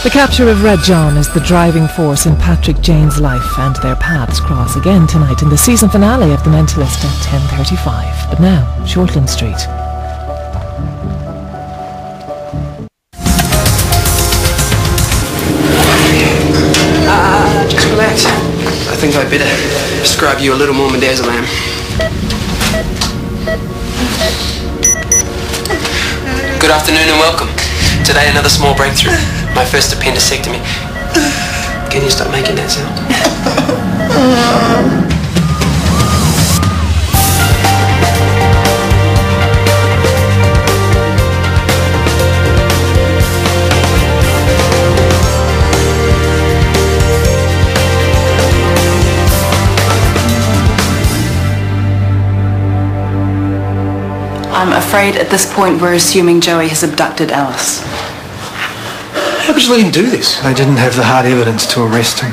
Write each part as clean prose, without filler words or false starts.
The capture of Red John is the driving force in Patrick Jane's life, and their paths cross again tonight in the season finale of The Mentalist at 10:35. But now, Shortland Street. Just relax. I think I'd better prescribe you a little more midazolam. Good afternoon and welcome. Today another small breakthrough. My first appendicectomy. Can you stop making that sound? I'm afraid at this point we're assuming Joey has abducted Alice. How could you let him do this? They didn't have the hard evidence to arrest him.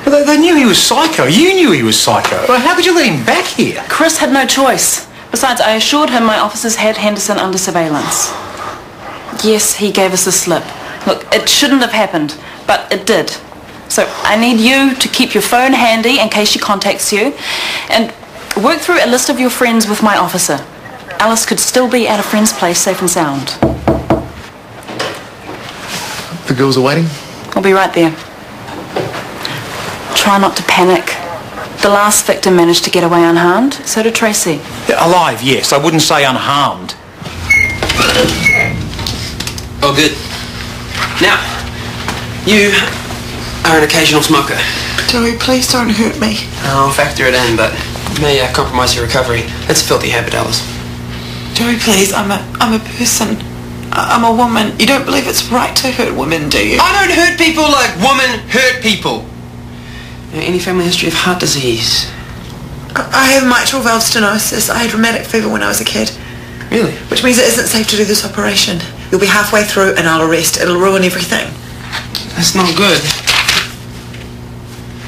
But they knew he was psycho. You knew he was psycho. But how could you let him back here? Chris had no choice. Besides, I assured him my officers had Henderson under surveillance. Yes, he gave us a slip. Look, it shouldn't have happened, but it did. So I need you to keep your phone handy in case she contacts you, and work through a list of your friends with my officer. Alice could still be at a friend's place, safe and sound. The girls are waiting? I'll be right there. Try not to panic. The last victim managed to get away unharmed, so did Tracy. Yeah, alive, yes. I wouldn't say unharmed. Oh, good. Now, you are an occasional smoker. Joey, please don't hurt me. I'll factor it in, but it may compromise your recovery. It's a filthy habit, Alice. Joey, please, I'm a person. I'm a woman. You don't believe it's right to hurt women, do you? I don't hurt people like women hurt people. Any family history of heart disease? I have mitral valve stenosis. I had rheumatic fever when I was a kid. Really? Which means it isn't safe to do this operation. You'll be halfway through and I'll arrest. It'll ruin everything. That's not good.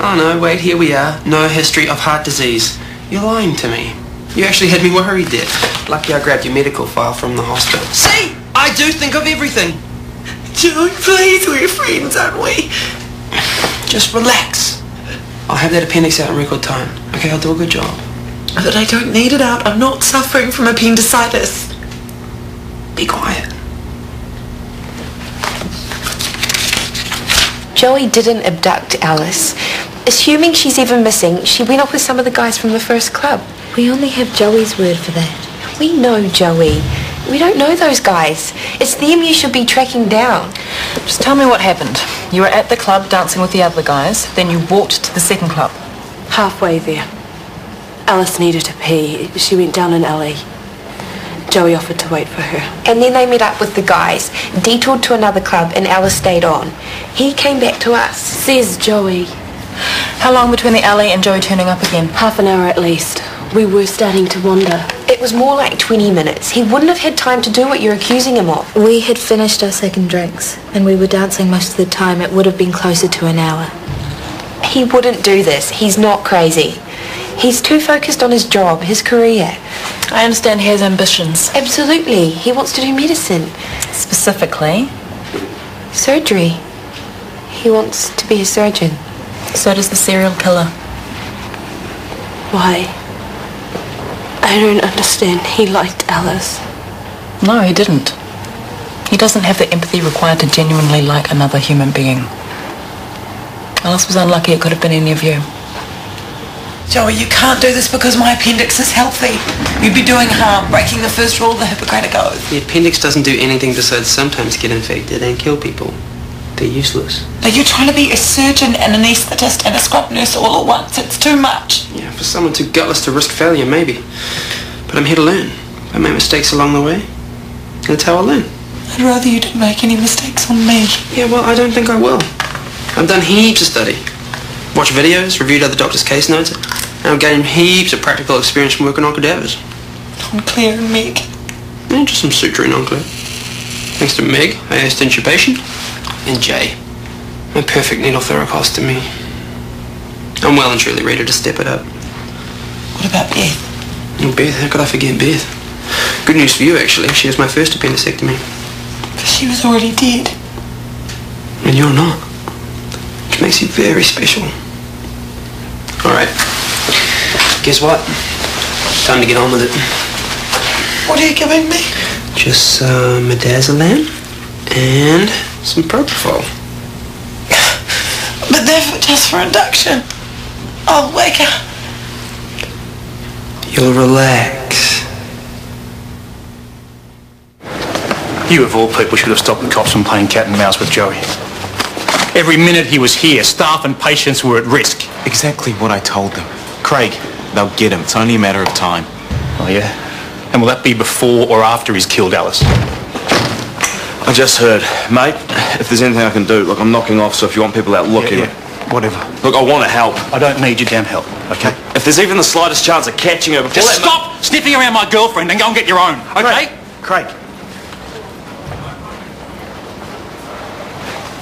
Oh no, wait, here we are. No history of heart disease. You're lying to me. You actually had me worried there. Lucky I grabbed your medical file from the hospital. See? I do think of everything. Joey, please, we're friends, aren't we? Just relax. I'll have that appendix out in record time. Okay, I'll do a good job. But I don't need it out. I'm not suffering from appendicitis. Be quiet. Joey didn't abduct Alice. Assuming she's even missing, she went off with some of the guys from the first club. We only have Joey's word for that. We know Joey. We don't know those guys. It's them you should be tracking down. Just tell me what happened. You were at the club dancing with the other guys, then you walked to the second club. Halfway there, Alice needed to pee. She went down an alley. Joey offered to wait for her. And then they met up with the guys, detoured to another club, and Alice stayed on. He came back to us. Says Joey. How long between the alley and Joey turning up again? Half an hour at least. We were starting to wander. It was more like 20 minutes. He wouldn't have had time to do what you're accusing him of. We had finished our second drinks, and we were dancing most of the time. It would have been closer to an hour. He wouldn't do this. He's not crazy. He's too focused on his job, his career. I understand he has ambitions. Absolutely. He wants to do medicine. Specifically? Surgery. He wants to be a surgeon. So does the serial killer. Why? I don't understand. He liked Alice. No, he didn't. He doesn't have the empathy required to genuinely like another human being. Alice was unlucky. It could have been any of you. Joey, you can't do this because my appendix is healthy. You'd be doing harm, breaking the first rule of the Hippocratic Oath. The appendix doesn't do anything besides sometimes get infected and kill people. They're useless. Now you're trying to be a surgeon and an anaesthetist and a scrub nurse all at once. It's too much. Yeah, for someone too gutless to risk failure, maybe. But I'm here to learn. I make mistakes along the way. That's how I learn. I'd rather you didn't make any mistakes on me. Yeah, well, I don't think I will. I've done heaps of study. Watched videos, reviewed other doctors' case notes, and I've gained heaps of practical experience from working on cadavers. On Claire and Meg. Yeah, just some suturing on Claire. Thanks to Meg, I aced intubation. And Jay, a perfect needle thoracostomy. I'm well and truly ready to step it up. What about Beth? Oh, Beth, how could I forget Beth? Good news for you, actually. She was my first appendicectomy. But she was already dead. And you're or not. Which makes you very special. Alright. Guess what? Time to get on with it. What are you giving me? Just some midazolam and some propofol. But they're just for induction. I'll wake up. You'll relax. You, of all people, should have stopped the cops from playing cat and mouse with Joey. Every minute he was here, staff and patients were at risk. Exactly what I told them. Craig, they'll get him. It's only a matter of time. Oh, yeah? And will that be before or after he's killed Alice? I just heard. Mate, if there's anything I can do, look, I'm knocking off, so if you want people out looking... Yeah, whatever. Look, I want to help. I don't need your damn help, okay? If there's even the slightest chance of catching her before... Just stop sniffing around my girlfriend and go and get your own, okay? Craig.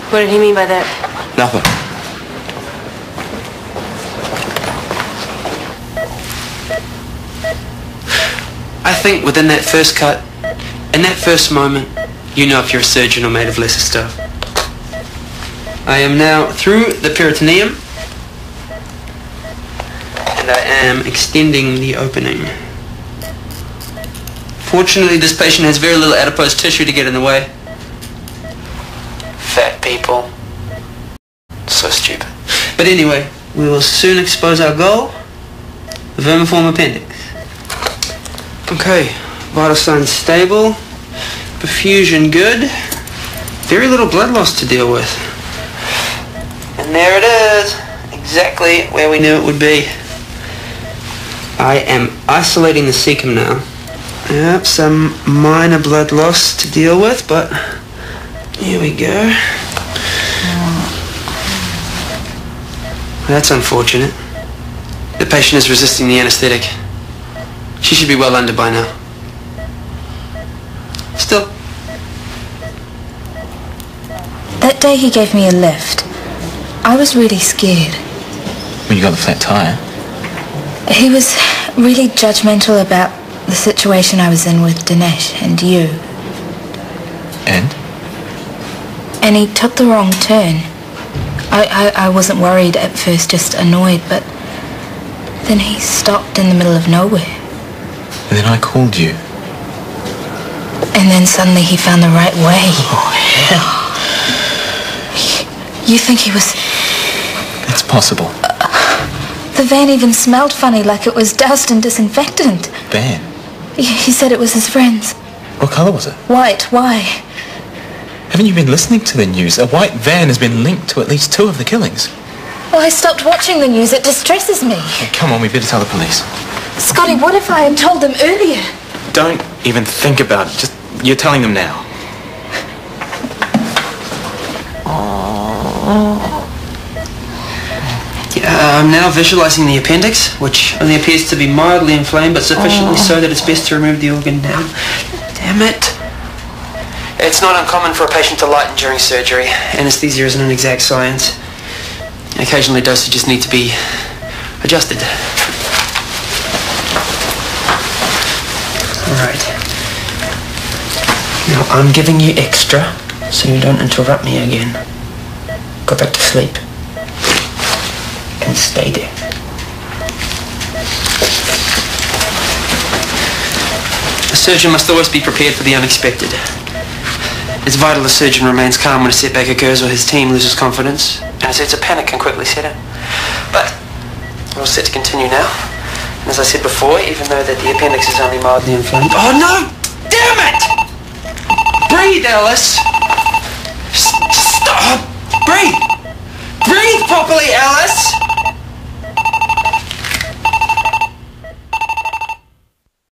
What did he mean by that? Nothing. I think within that first cut, in that first moment, you know if you're a surgeon or made of lesser stuff. I am now through the peritoneum, and I am extending the opening. Fortunately, this patient has very little adipose tissue to get in the way. Fat people. So stupid. But anyway, we will soon expose our goal, the vermiform appendix. Okay, vital signs stable, perfusion good, very little blood loss to deal with. And there it is, exactly where we knew it would be. I am isolating the cecum now. Yep, some minor blood loss to deal with, but here we go. That's unfortunate. The patient is resisting the anesthetic. She should be well under by now. Still. That day he gave me a lift. I was really scared. When you got the flat tire? He was really judgmental about the situation I was in with Dinesh and you. And? And he took the wrong turn. I wasn't worried at first, just annoyed, but then he stopped in the middle of nowhere. And then I called you. And then suddenly he found the right way. Oh, hell. You think he was... It's possible. The van even smelled funny, like it was doused in disinfectant. Van? He said it was his friend's. What colour was it? White. Why? Haven't you been listening to the news? A white van has been linked to at least 2 of the killings. Well, I stopped watching the news. It distresses me. Oh, come on, we better tell the police. Scotty, what if I had told them earlier? Don't even think about it. You're telling them now. I'm now visualizing the appendix, which only appears to be mildly inflamed, but sufficiently so that it's best to remove the organ now. Damn it. It's not uncommon for a patient to lighten during surgery. Anesthesia isn't an exact science. Occasionally dosages need to be adjusted. Alright. Now I'm giving you extra, so you don't interrupt me again. Go back to sleep. And stay there. A surgeon must always be prepared for the unexpected. It's vital the surgeon remains calm when a setback occurs or his team loses confidence, and a sense of panic can quickly set in. But we're all set to continue now. And as I said before, even though that the appendix is only mildly inflamed... Oh no! Damn it! Breathe, Alice! Stop! Breathe! Breathe properly, Alice!